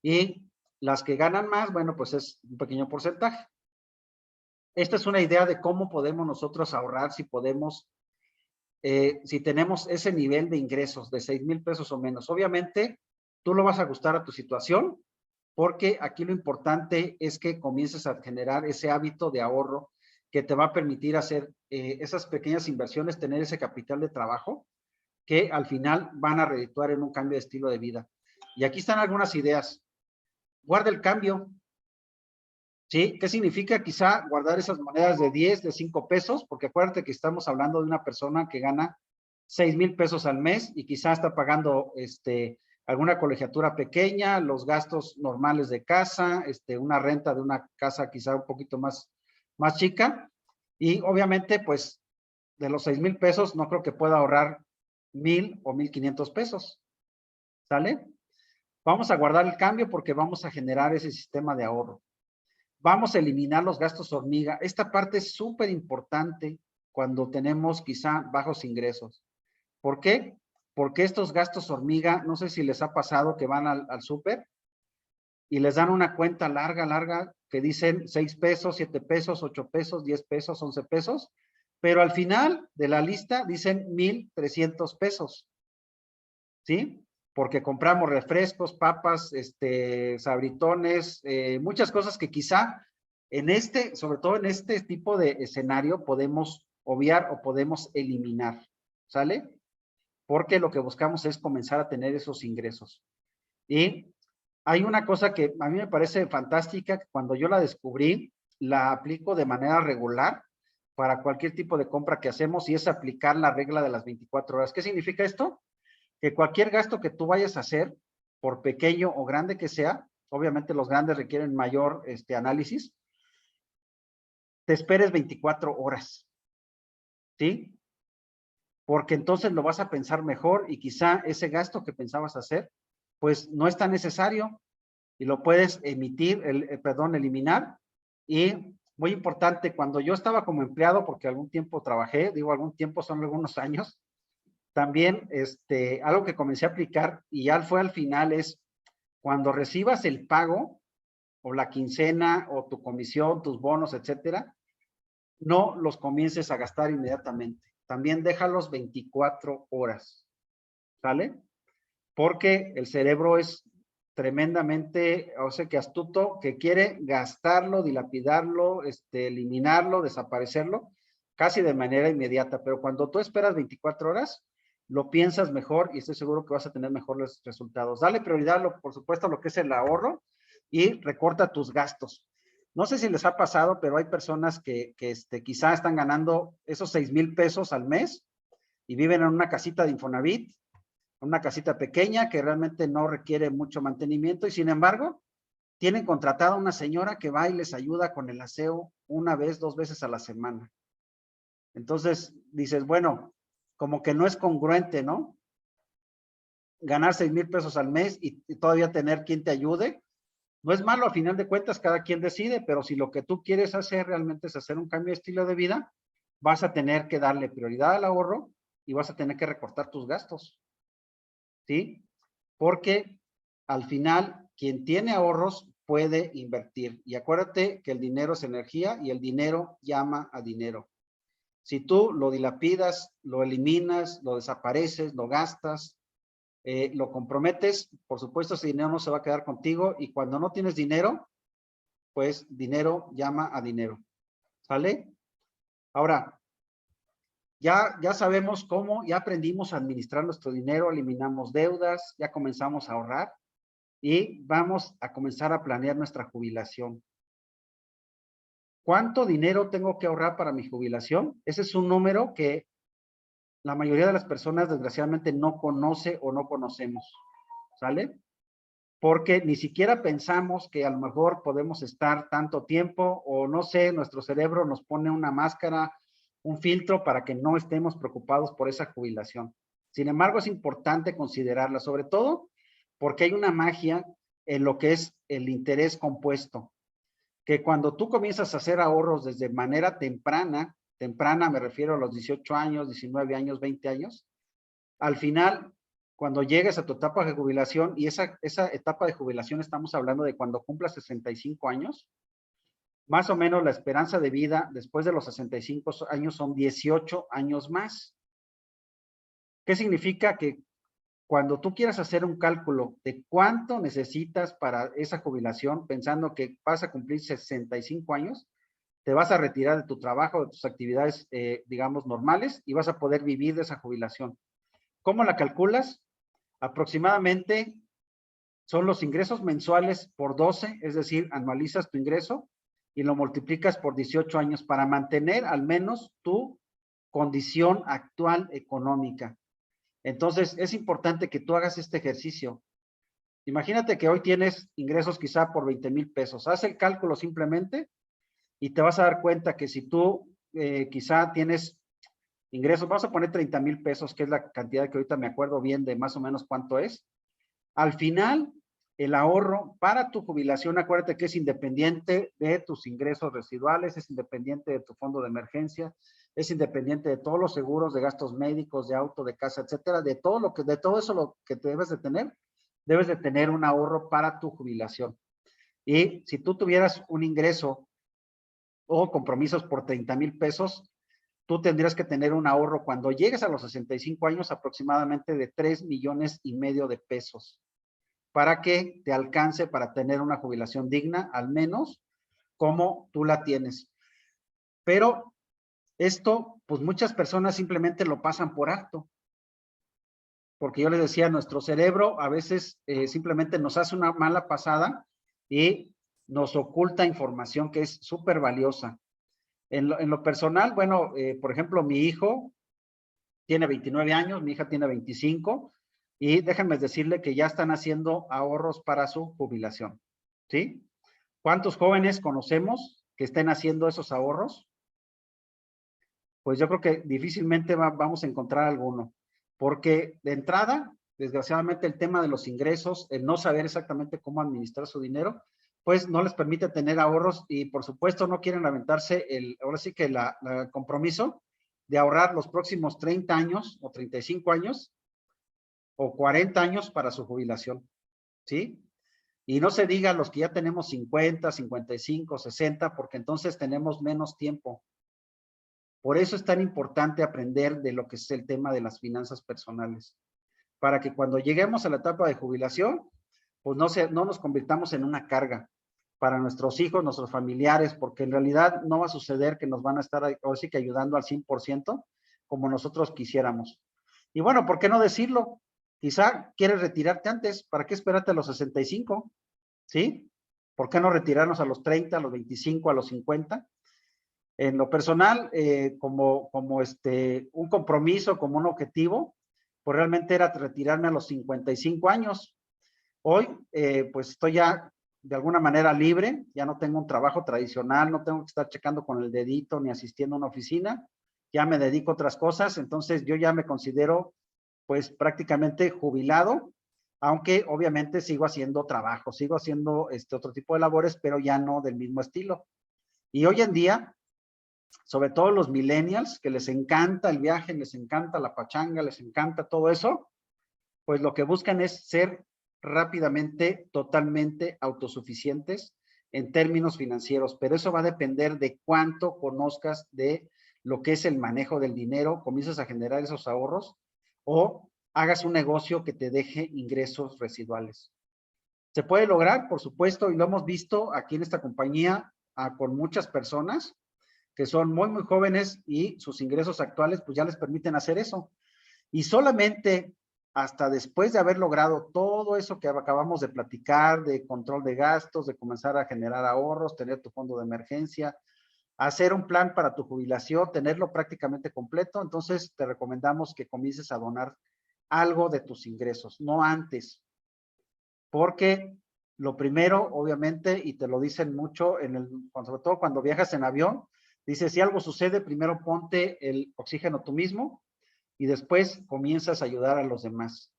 A: Y las que ganan más, bueno, pues es un pequeño porcentaje. Esta es una idea de cómo podemos nosotros ahorrar si podemos, si tenemos ese nivel de ingresos de 6,000 pesos o menos. Obviamente, tú lo vas a ajustar a tu situación, porque aquí lo importante es que comiences a generar ese hábito de ahorro que te va a permitir hacer esas pequeñas inversiones, tener ese capital de trabajo que al final van a redituar en un cambio de estilo de vida. Y aquí están algunas ideas. Guarda el cambio. ¿Sí? ¿Qué significa quizá guardar esas monedas de 10, de 5 pesos? Porque acuérdate que estamos hablando de una persona que gana 6,000 pesos al mes y quizá está pagando alguna colegiatura pequeña, los gastos normales de casa, una renta de una casa quizá un poquito más chica. Y obviamente, pues, de los 6,000 pesos no creo que pueda ahorrar 1,000 o 1,500 pesos. ¿Sale? Vamos a guardar el cambio porque vamos a generar ese sistema de ahorro. Vamos a eliminar los gastos hormiga. Esta parte es súper importante cuando tenemos quizá bajos ingresos. ¿Por qué? Porque estos gastos hormiga, no sé si les ha pasado que van al súper y les dan una cuenta larga que dicen 6 pesos, 7 pesos, 8 pesos, 10 pesos, 11 pesos, pero al final de la lista dicen 1,300 pesos. ¿Sí? Porque compramos refrescos, papas, sabritones, muchas cosas que quizá sobre todo en este tipo de escenario, podemos obviar o podemos eliminar, ¿sale? Porque lo que buscamos es comenzar a tener esos ingresos. Y hay una cosa que a mí me parece fantástica, que cuando yo la descubrí, la aplico de manera regular para cualquier tipo de compra que hacemos y es aplicar la regla de las 24 horas. ¿Qué significa esto? Que cualquier gasto que tú vayas a hacer, por pequeño o grande que sea, obviamente los grandes requieren mayor análisis, te esperes 24 horas, ¿sí? Porque entonces lo vas a pensar mejor y quizá ese gasto que pensabas hacer, pues no es tan necesario y lo puedes eliminar. Y muy importante, cuando yo estaba como empleado, porque algún tiempo trabajé, digo algún tiempo, son algunos años, también algo que comencé a aplicar y ya fue al final es cuando recibas el pago o la quincena o tu comisión, tus bonos, etcétera, no los comiences a gastar inmediatamente. También déjalos 24 horas, ¿sale? Porque el cerebro es tremendamente, o sea, que astuto, que quiere gastarlo, dilapidarlo, eliminarlo, desaparecerlo, casi de manera inmediata. Pero cuando tú esperas 24 horas, lo piensas mejor y estoy seguro que vas a tener mejores resultados. Dale prioridad, por supuesto, a lo que es el ahorro y recorta tus gastos. No sé si les ha pasado, pero hay personas que quizá están ganando esos 6,000 pesos al mes y viven en una casita de Infonavit, una casita pequeña que realmente no requiere mucho mantenimiento y sin embargo tienen contratada una señora que va y les ayuda con el aseo una vez, 2 veces a la semana. Entonces dices, bueno, como que no es congruente, ¿no? Ganar 6,000 pesos al mes y todavía tener quien te ayude. No es malo, a final de cuentas, cada quien decide, pero si lo que tú quieres hacer realmente es hacer un cambio de estilo de vida, vas a tener que darle prioridad al ahorro y vas a tener que recortar tus gastos. ¿Sí? Porque al final, quien tiene ahorros puede invertir. Y acuérdate que el dinero es energía y el dinero llama a dinero. Si tú lo dilapidas, lo eliminas, lo desapareces, lo gastas, lo comprometes, por supuesto ese dinero no se va a quedar contigo y cuando no tienes dinero, pues dinero llama a dinero. ¿Sale? Ahora, ya sabemos cómo, ya aprendimos a administrar nuestro dinero, eliminamos deudas, ya comenzamos a ahorrar y vamos a comenzar a planear nuestra jubilación. ¿Cuánto dinero tengo que ahorrar para mi jubilación? Ese es un número que la mayoría de las personas desgraciadamente no conoce o no conocemos, ¿sale? Porque ni siquiera pensamos que a lo mejor podemos estar tanto tiempo o no sé, nuestro cerebro nos pone una máscara, un filtro para que no estemos preocupados por esa jubilación. Sin embargo, es importante considerarla, sobre todo porque hay una magia en lo que es el interés compuesto, que cuando tú comienzas a hacer ahorros desde manera temprana me refiero a los 18 años, 19 años, 20 años, al final, cuando llegues a tu etapa de jubilación, y esa etapa de jubilación estamos hablando de cuando cumplas 65 años, más o menos la esperanza de vida después de los 65 años son 18 años más. ¿Qué significa? Que cuando tú quieras hacer un cálculo de cuánto necesitas para esa jubilación, pensando que vas a cumplir 65 años, te vas a retirar de tu trabajo, de tus actividades, digamos, normales, y vas a poder vivir de esa jubilación. ¿Cómo la calculas? Aproximadamente son los ingresos mensuales por 12, es decir, anualizas tu ingreso y lo multiplicas por 18 años para mantener al menos tu condición actual económica. Entonces, es importante que tú hagas este ejercicio. Imagínate que hoy tienes ingresos quizá por 20,000 pesos. Haz el cálculo simplemente y te vas a dar cuenta que si tú quizá tienes ingresos, vamos a poner 30,000 pesos, que es la cantidad que ahorita me acuerdo bien de más o menos cuánto es. Al final, el ahorro para tu jubilación, acuérdate que es independiente de tus ingresos residuales, es independiente de tu fondo de emergencia, es independiente de todos los seguros de gastos médicos, de auto, de casa, etcétera, de todo eso lo que te debes de tener un ahorro para tu jubilación. Y si tú tuvieras un ingreso o compromisos por 30,000 pesos, tú tendrías que tener un ahorro cuando llegues a los 65 años aproximadamente de 3,5 millones de pesos para que te alcance para tener una jubilación digna, al menos como tú la tienes. Pero esto, pues muchas personas simplemente lo pasan por alto. Porque yo les decía, nuestro cerebro a veces simplemente nos hace una mala pasada y nos oculta información que es súper valiosa. En lo personal, bueno, por ejemplo, mi hijo tiene 29 años, mi hija tiene 25, y déjenme decirle que ya están haciendo ahorros para su jubilación, ¿sí? ¿Cuántos jóvenes conocemos que estén haciendo esos ahorros? Pues yo creo que difícilmente vamos a encontrar alguno, porque de entrada, desgraciadamente el tema de los ingresos, el no saber exactamente cómo administrar su dinero, pues no les permite tener ahorros y por supuesto no quieren aventarse ahora sí que el compromiso de ahorrar los próximos 30 años o 35 años o 40 años para su jubilación, ¿sí? Y no se diga los que ya tenemos 50, 55, 60, porque entonces tenemos menos tiempo. Por eso es tan importante aprender de lo que es el tema de las finanzas personales, para que cuando lleguemos a la etapa de jubilación, pues no nos convirtamos en una carga para nuestros hijos, nuestros familiares, porque en realidad no va a suceder que nos van a estar ahora sí que ayudando al 100% como nosotros quisiéramos. Y bueno, ¿por qué no decirlo? Quizá quieres retirarte antes, ¿para qué esperarte a los 65? ¿Sí? ¿Por qué no retirarnos a los 30, a los 25, a los 50? En lo personal, como un compromiso, como un objetivo, pues realmente era retirarme a los 55 años. Hoy, pues estoy ya de alguna manera libre, ya no tengo un trabajo tradicional, no tengo que estar checando con el dedito ni asistiendo a una oficina, ya me dedico a otras cosas, entonces yo ya me considero pues prácticamente jubilado, aunque obviamente sigo haciendo trabajo, sigo haciendo otro tipo de labores, pero ya no del mismo estilo. Y hoy en día, sobre todo los millennials, que les encanta el viaje, les encanta la pachanga, les encanta todo eso, pues lo que buscan es ser rápidamente totalmente autosuficientes en términos financieros, pero eso va a depender de cuánto conozcas de lo que es el manejo del dinero, comienzas a generar esos ahorros o hagas un negocio que te deje ingresos residuales. Se puede lograr, por supuesto, y lo hemos visto aquí en esta compañía con muchas personas que son muy, muy jóvenes y sus ingresos actuales pues ya les permiten hacer eso. Y solamente hasta después de haber logrado todo eso que acabamos de platicar, de control de gastos, de comenzar a generar ahorros, tener tu fondo de emergencia, hacer un plan para tu jubilación, tenerlo prácticamente completo, entonces te recomendamos que comiences a donar algo de tus ingresos, no antes, porque lo primero, obviamente, y te lo dicen mucho, sobre todo cuando viajas en avión, dice, si algo sucede, primero ponte el oxígeno tú mismo, y después comienzas a ayudar a los demás.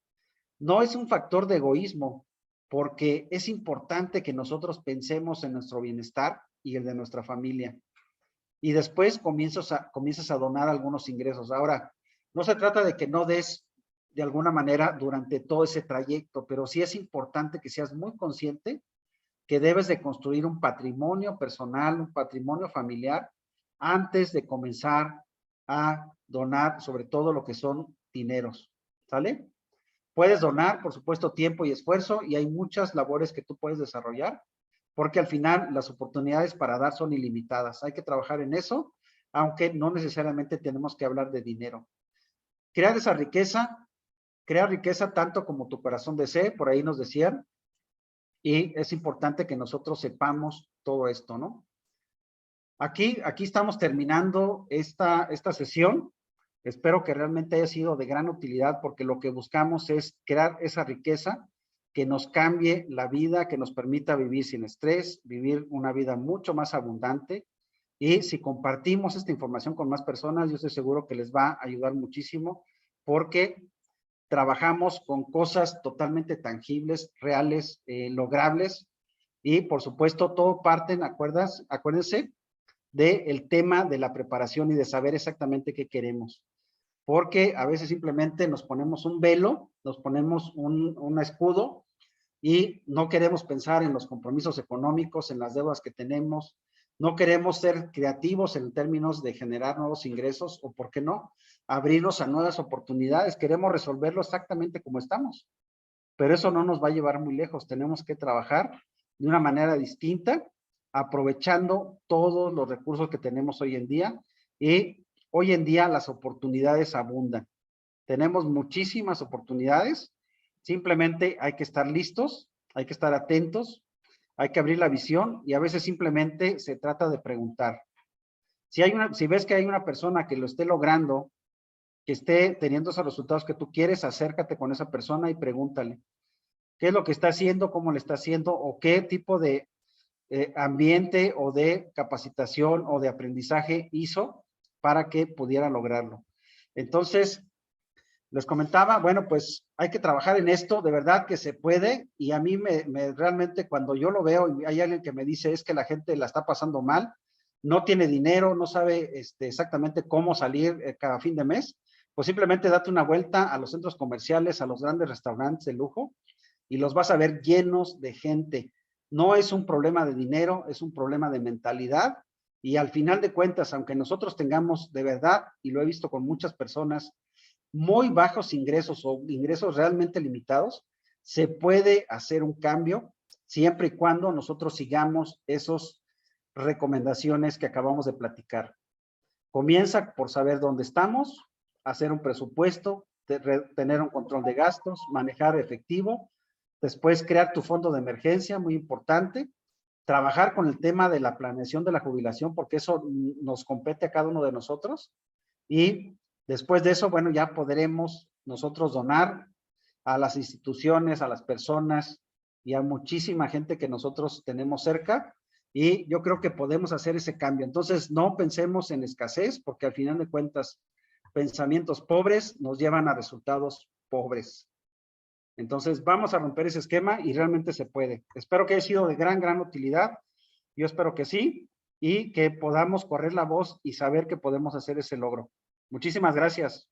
A: No es un factor de egoísmo, porque es importante que nosotros pensemos en nuestro bienestar y el de nuestra familia. Y después comienzas a donar algunos ingresos. Ahora, no se trata de que no des de alguna manera durante todo ese trayecto, pero sí es importante que seas muy consciente que debes de construir un patrimonio personal, un patrimonio familiar, antes de comenzar a donar sobre todo lo que son dineros, ¿sale? Puedes donar, por supuesto, tiempo y esfuerzo y hay muchas labores que tú puedes desarrollar porque al final las oportunidades para dar son ilimitadas. Hay que trabajar en eso, aunque no necesariamente tenemos que hablar de dinero. Crear esa riqueza, crear riqueza tanto como tu corazón desee, por ahí nos decían, y es importante que nosotros sepamos todo esto, ¿no? Aquí estamos terminando esta sesión. Espero que realmente haya sido de gran utilidad porque lo que buscamos es crear esa riqueza que nos cambie la vida, que nos permita vivir sin estrés, vivir una vida mucho más abundante. Y si compartimos esta información con más personas, yo estoy seguro que les va a ayudar muchísimo porque trabajamos con cosas totalmente tangibles, reales, logrables y por supuesto todo parten, acuérdense, del tema de la preparación y de saber exactamente qué queremos. Porque a veces simplemente nos ponemos un velo, nos ponemos un escudo y no queremos pensar en los compromisos económicos, en las deudas que tenemos, no queremos ser creativos en términos de generar nuevos ingresos o, ¿por qué no?, abrirnos a nuevas oportunidades. Queremos resolverlo exactamente como estamos, pero eso no nos va a llevar muy lejos. Tenemos que trabajar de una manera distinta, aprovechando todos los recursos que tenemos hoy en día y hoy en día las oportunidades abundan. Tenemos muchísimas oportunidades, simplemente hay que estar listos, hay que estar atentos, hay que abrir la visión y a veces simplemente se trata de preguntar. Si ves que hay una persona que lo esté logrando, que esté teniendo esos resultados que tú quieres, acércate con esa persona y pregúntale qué es lo que está haciendo, cómo le está haciendo o qué tipo de ambiente o de capacitación o de aprendizaje hizo para que pudiera lograrlo. Entonces, les comentaba, bueno, pues hay que trabajar en esto, de verdad que se puede, y a mí realmente cuando yo lo veo y hay alguien que me dice es que la gente la está pasando mal, no tiene dinero, no sabe exactamente cómo salir cada fin de mes, pues simplemente date una vuelta a los centros comerciales, a los grandes restaurantes de lujo, y los vas a ver llenos de gente. No es un problema de dinero, es un problema de mentalidad Y al final de cuentas, aunque nosotros tengamos de verdad, y lo he visto con muchas personas, muy bajos ingresos o ingresos realmente limitados, se puede hacer un cambio siempre y cuando nosotros sigamos esas recomendaciones que acabamos de platicar. Comienza por saber dónde estamos, hacer un presupuesto, tener un control de gastos, manejar efectivo, después crear tu fondo de emergencia, muy importante, trabajar con el tema de la planeación de la jubilación, porque eso nos compete a cada uno de nosotros, y después de eso, bueno, ya podremos nosotros donar a las instituciones, a las personas y a muchísima gente que nosotros tenemos cerca, y yo creo que podemos hacer ese cambio. Entonces, no pensemos en escasez, porque al final de cuentas, pensamientos pobres nos llevan a resultados pobres. Entonces, vamos a romper ese esquema y realmente se puede. Espero que haya sido de gran utilidad. Yo espero que sí, y que podamos correr la voz y saber que podemos hacer ese logro. Muchísimas gracias.